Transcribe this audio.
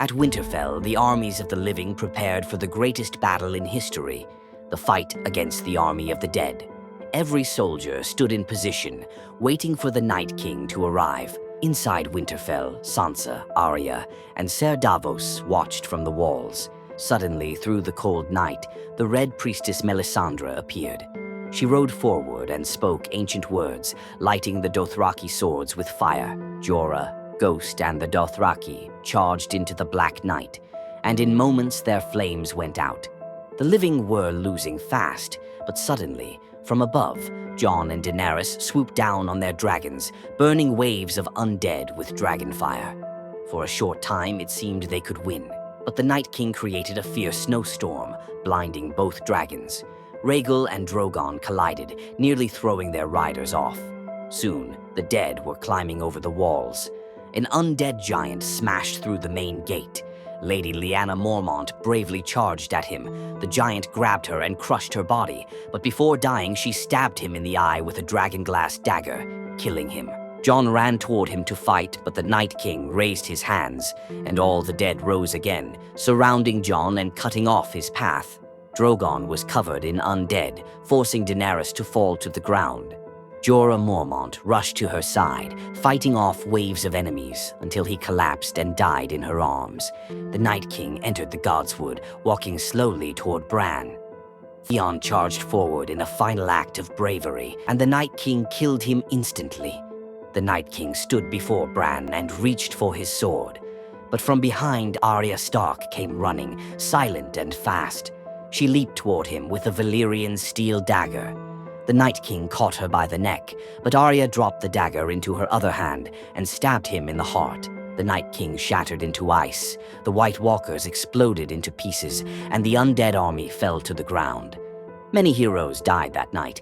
At Winterfell, the armies of the living prepared for the greatest battle in history, the fight against the army of the dead. Every soldier stood in position, waiting for the Night King to arrive. Inside Winterfell, Sansa, Arya, and Ser Davos watched from the walls. Suddenly, through the cold night, the Red Priestess Melisandre appeared. She rode forward and spoke ancient words, lighting the Dothraki swords with fire. Jorah, Ghost, and the Dothraki charged into the Black Night, and in moments their flames went out. The living were losing fast, but suddenly, from above, Jon and Daenerys swooped down on their dragons, burning waves of undead with dragonfire. For a short time, it seemed they could win, but the Night King created a fierce snowstorm, blinding both dragons. Rhaegal and Drogon collided, nearly throwing their riders off. Soon, the dead were climbing over the walls. An undead giant smashed through the main gate. Lady Lyanna Mormont bravely charged at him. The giant grabbed her and crushed her body, but before dying, she stabbed him in the eye with a dragonglass dagger, killing him. Jon ran toward him to fight, but the Night King raised his hands, and all the dead rose again, surrounding Jon and cutting off his path. Drogon was covered in undead, forcing Daenerys to fall to the ground. Jorah Mormont rushed to her side, fighting off waves of enemies until he collapsed and died in her arms. The Night King entered the Godswood, walking slowly toward Bran. Theon charged forward in a final act of bravery, and the Night King killed him instantly. The Night King stood before Bran and reached for his sword. But from behind, Arya Stark came running, silent and fast. She leaped toward him with a Valyrian steel dagger. The Night King caught her by the neck, but Arya dropped the dagger into her other hand and stabbed him in the heart. The Night King shattered into ice, the White Walkers exploded into pieces, and the undead army fell to the ground. Many heroes died that night,